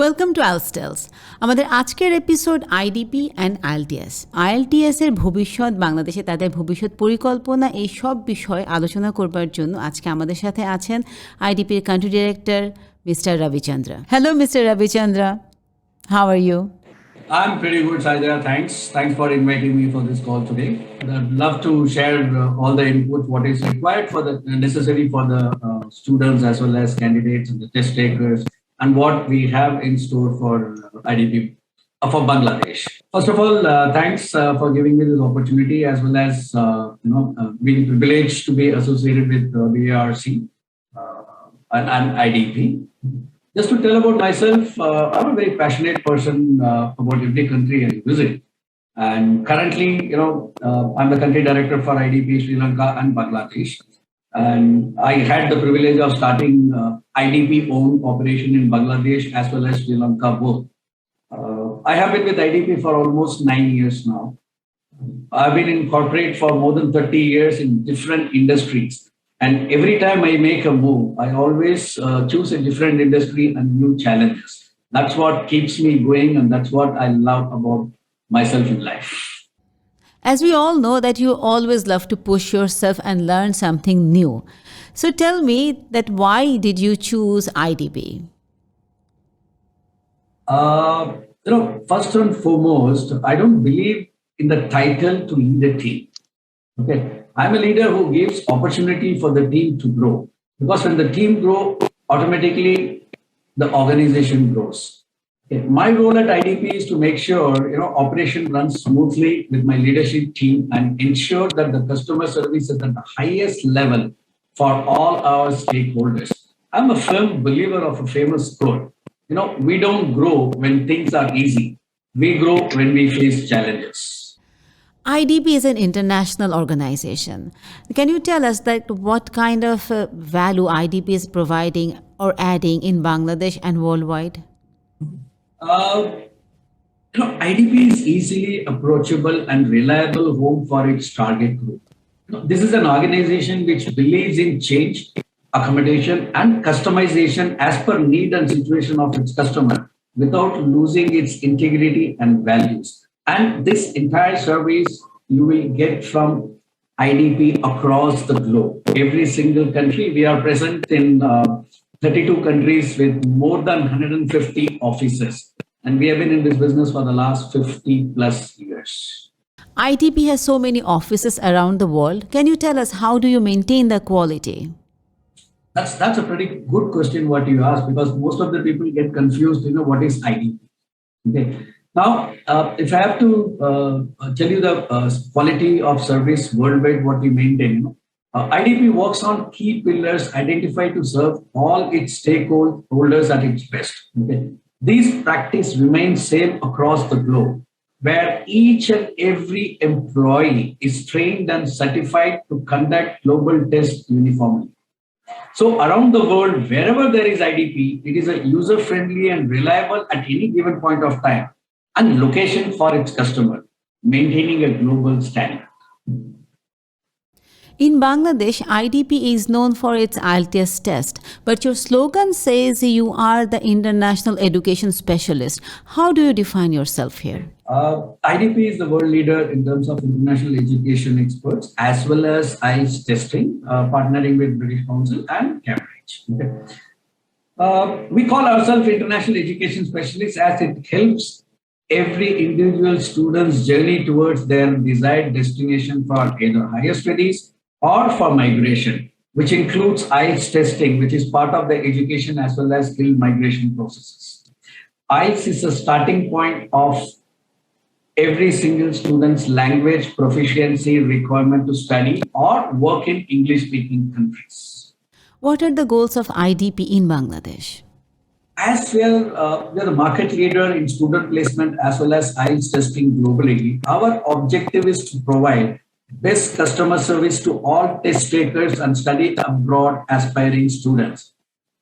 Welcome to IELTS Tales। আমাদের আজকের episode IDP and IELTS। IELTS এর ভবিষ্যৎ, বাংলাদেশে তাদের ভবিষ্যৎ পরিকল্পনা, এই সব বিষয়ে আলোচনা করবার জন্য আজকে আমাদের সাথে আছেন আইডিপির country director mister Ravichandra. Hello mister Ravichandra, how are you? I'm pretty good, Saida. Thanks for inviting me for this call today. I'd love to share all the input, what is required for the necessary for the students as well as candidates and the test takers, and what we have in store for IDP for Bangladesh. First of all, thanks for giving me this opportunity, as well as being privileged to be associated with BARC and IDP. Just to tell about myself, I'm a very passionate person about every country I visit. And currently, I'm the country director for IDP Sri Lanka and Bangladesh. And I had the privilege of starting IDP-owned operation in Bangladesh as well as Sri Lanka both. I have been with IDP for almost 9 years now. I've been in corporate for more than 30 years in different industries. And every time I make a move, I always choose a different industry and new challenges. That's what keeps me going, and that's what I love about myself in life. As we all know that you always love to push yourself and learn something new. So tell me that why did you choose IDP? First and foremost, I don't believe in the title to lead a team. Okay. I'm a leader who gives opportunity for the team to grow, because when the team grows, automatically the organization grows. Okay. My role at IDP is to make sure operation runs smoothly with my leadership team and ensure that the customer service is at the highest level for all our stakeholders. I'm a firm believer of a famous quote. We don't grow when things are easy. We grow when we face challenges. IDP is an international organization. Can you tell us that what kind of value IDP is providing or adding in Bangladesh and worldwide? IDP is easily approachable and reliable home for its target group. This is an organization which believes in change, accommodation, and customization as per need and situation of its customer, without losing its integrity and values. And this entire service you will get from IDP across the globe. Every single country. We are present in 32 countries with more than 150 offices. And we have been in this business for the last 50 plus years. IDP has so many offices around the world. Can you tell us how do you maintain the quality? That's a pretty good question what you asked, because most of the people get confused, what is IDP. Okay. Now, if I have to tell you the quality of service worldwide, what we maintain, IDP works on key pillars identified to serve all its stakeholders at its best. Okay. These practice remains same across the globe, where each and every employee is trained and certified to conduct global tests uniformly. So around the world, wherever there is IDP, it is a user-friendly and reliable at any given point of time, and location for its customer, maintaining a global standard. In Bangladesh, IDP is known for its IELTS test, but your slogan says you are the international education specialist. How do you define yourself here? IDP is the world leader in terms of international education experts, as well as IELTS testing, partnering with British Council and Cambridge. Okay. We call ourselves international education specialists as it helps every individual student's journey towards their desired destination for either higher studies or for migration, which includes IELTS testing, which is part of the education as well as skill migration processes. IELTS is a starting point of every single student's language proficiency requirement to study or work in English-speaking countries. What are the goals of IDP in Bangladesh? As we are the market leader in student placement as well as IELTS testing globally, our objective is to provide best customer service to all test takers and study abroad aspiring students.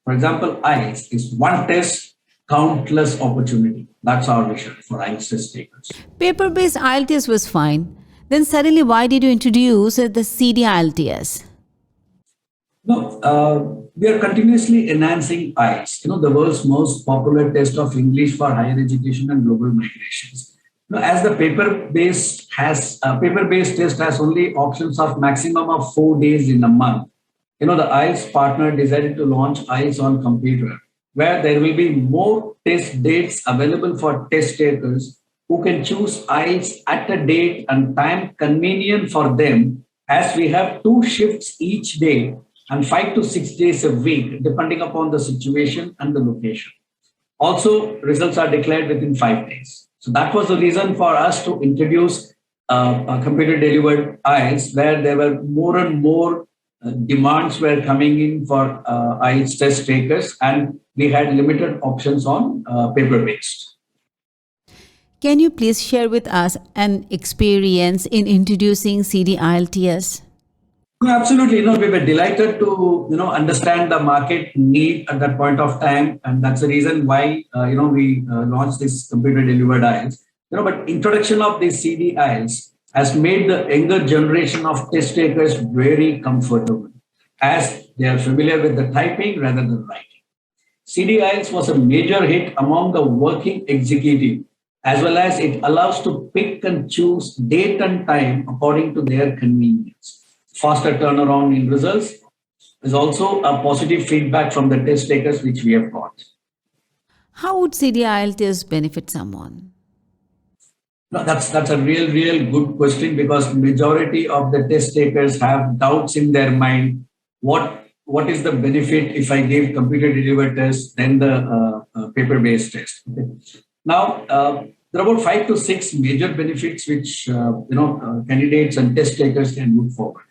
For example, IELTS is one test, countless opportunity. That's our vision for IELTS test takers. Paper-based IELTS was fine. Then suddenly, why did you introduce the CD IELTS? No, we are continuously enhancing IELTS, the world's most popular test of English for higher education and global migrations. As the paper-based test has only options of maximum of 4 days in a month. The IELTS partner decided to launch IELTS on computer, where there will be more test dates available for test takers who can choose IELTS at a date and time convenient for them, as we have 2 shifts each day and 5 to 6 days a week, depending upon the situation and the location. Also, results are declared within 5 days. So that was the reason for us to introduce a computer-delivered IELTS, where there were more and more demands were coming in for IELTS test takers, and we had limited options on paper-based. Can you please share with us an experience in introducing CD IELTS? Absolutely. We were delighted to, understand the market need at that point of time. And that's the reason why, we launched this computer delivered IELTS. But introduction of this CD IELTS has made the younger generation of test takers very comfortable, as they are familiar with the typing rather than writing. CD IELTS was a major hit among the working executive, as well as it allows to pick and choose date and time according to their convenience. Faster turnaround in results is also a positive feedback from the test takers which we have got. How would CD IELTS benefit someone? No, that's a real good question, because majority of the test takers have doubts in their mind. What is the benefit if I give computer delivered test than the paper-based test? Okay. Now, there are about 5 to 6 major benefits which candidates and test takers can look forward.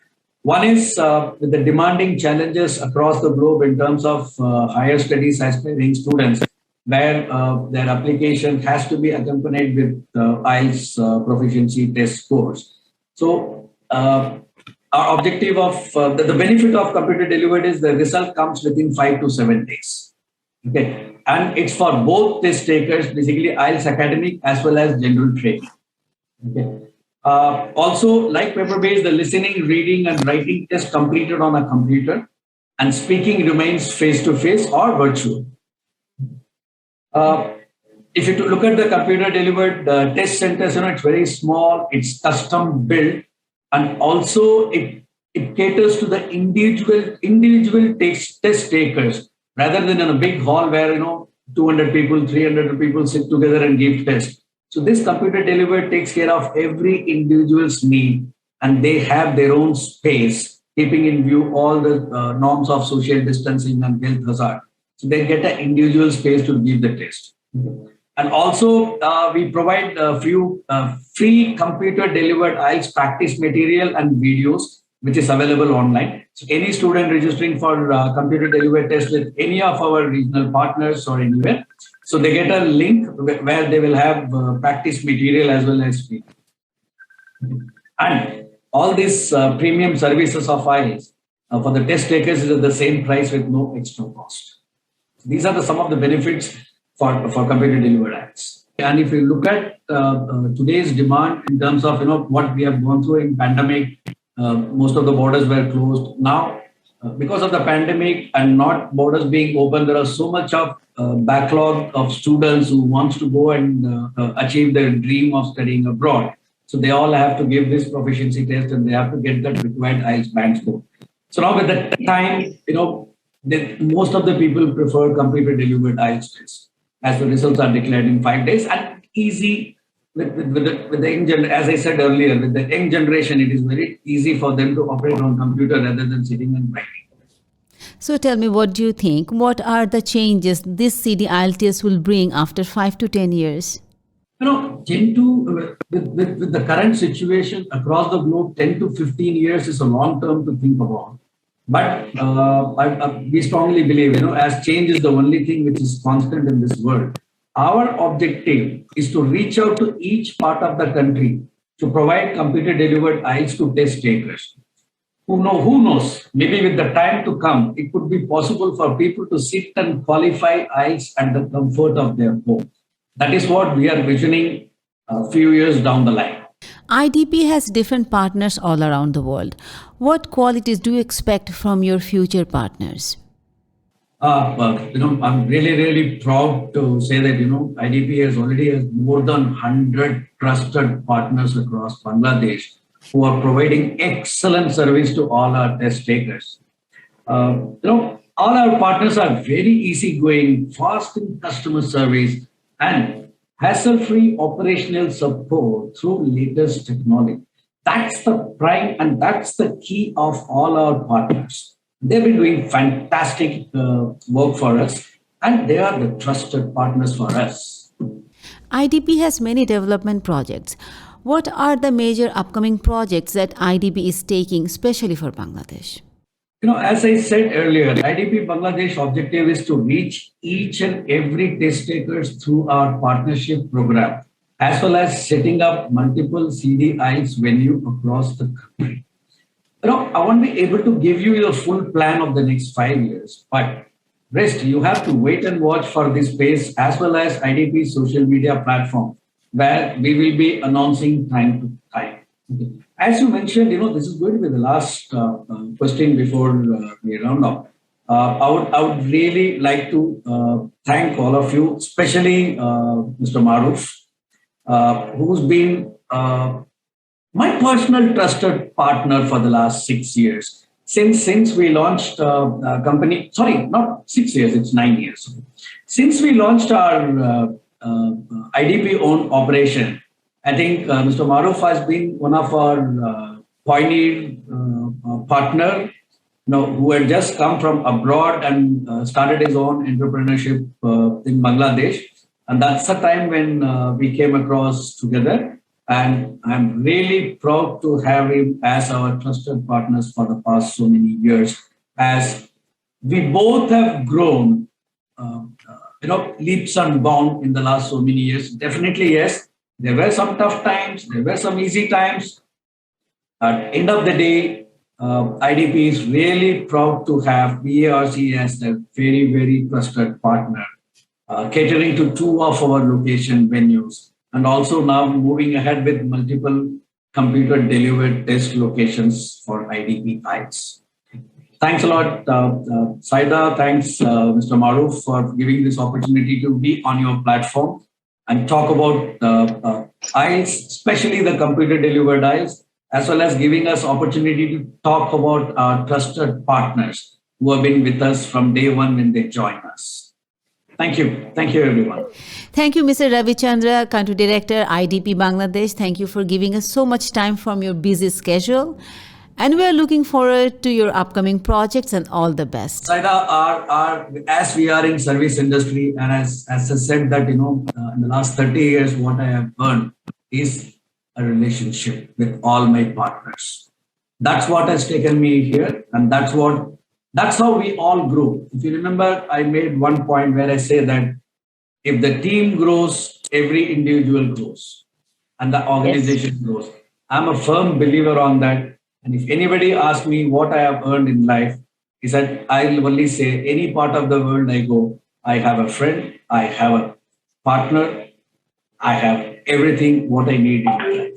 One is with the demanding challenges across the globe in terms of higher studies aspiring students, where their application has to be accompanied with IELTS proficiency test scores. So our objective of the benefit of computer delivered is the result comes within 5 to 7 days. Okay, and it's for both test takers, basically IELTS academic as well as general training. Okay. Also, like paper-based, the listening, reading, and writing test completed on a computer, and speaking remains face-to-face or virtual. If you look at the computer-delivered test centers, it's very small, it's custom-built, and also it caters to the individual test takers, rather than in a big hall where 200 people, 300 people sit together and give tests. So this computer delivered takes care of every individual's need, and they have their own space, keeping in view all the norms of social distancing and health hazard. So they get an individual space to give the test. And also we provide a few free computer delivered IELTS practice material and videos, which is available online. So any student registering for computer delivered test with any of our regional partners or anywhere, so they get a link where they will have practice material as well as free. And all these premium services of IELTS for the test takers is at the same price with no extra cost. These are some of the benefits for computer delivered IELTS. And if you look at today's demand in terms of what we have gone through in pandemic, most of the borders were closed. Now, because of the pandemic and not borders being open, there are so much of backlog of students who wants to go and achieve their dream of studying abroad. So they all have to give this proficiency test, and they have to get that required IELTS band score. So now with the time, most of the people prefer computer delivered IELTS test, as the results are declared in 5 days, and easy with the young as I said earlier, with the young generation, it is very easy for them to operate on computer rather than sitting and writing. So tell me, what do you think? What are the changes this CD IELTS will bring after 5 to 10 years? With the current situation across the globe, 10 to 15 years is a long term to think about. But we strongly believe, as change is the only thing which is constant in this world, our objective is to reach out to each part of the country to provide computer delivered IELTS to test takers. Who knows, maybe with the time to come, it could be possible for people to sit and qualify IELTS at the comfort of their home. That is what we are visioning a few years down the line. IDP has different partners all around the world. What qualities do you expect from your future partners? I'm really, really proud to say that, IDP already has more than 100 trusted partners across Bangladesh who are providing excellent service to all our test takers. All our partners are very easygoing, fast in customer service, and hassle-free operational support through latest technology. That's the prime and that's the key of all our partners. They've been doing fantastic work for us, and they are the trusted partners for us. IDP has many development projects. What are the major upcoming projects that IDP is taking, especially for Bangladesh? As I said earlier, IDP Bangladesh objective is to reach each and every test takers through our partnership program, as well as setting up multiple CD IELTS venue across the country. I won't be able to give you the full plan of the next 5 years, but rest, you have to wait and watch for this space as well as IDP's social media platform, where we will be announcing time to time. Okay. As you mentioned, this is going to be the last question before we round up. I would really like to thank all of you, especially Mr. Maruf, who's been my personal trusted partner for the last 6 years. Since we launched a company, sorry, not 6 years, it's 9 years. Since we launched our IDP-owned operation, I think Mr. Maruf has been one of our pioneer partner, who had just come from abroad and started his own entrepreneurship in Bangladesh. And that's the time when we came across together. And I'm really proud to have him as our trusted partners for the past so many years, as we both have grown, leaps and bounds in the last so many years. Definitely, yes. There were some tough times, there were some easy times. At the end of the day, IDP is really proud to have BARC as a very, very trusted partner, catering to 2 of our location venues, and also now moving ahead with multiple computer-delivered test locations for IDP IELTS. Thanks a lot, Saida. Thanks, Mr. Maruf, for giving this opportunity to be on your platform and talk about IELTS, especially the computer-delivered IELTS, as well as giving us opportunity to talk about our trusted partners who have been with us from day one when they join us. Thank you. Thank you, everyone. Thank you, Mr. Ravichandra, Country Director, IDP Bangladesh. Thank you for giving us so much time from your busy schedule. And we are looking forward to your upcoming projects and all the best. Saida, as we are in service industry, and as I said that, in the last 30 years, what I have learned is a relationship with all my partners. That's what has taken me here, and that's how we all grow. If you remember, I made one point where I say that if the team grows, every individual grows, and the organization grows. I'm a firm believer on that. And if anybody asks me what I have earned in life, is that I'll only say any part of the world I go, I have a friend, I have a partner, I have everything what I need in my life.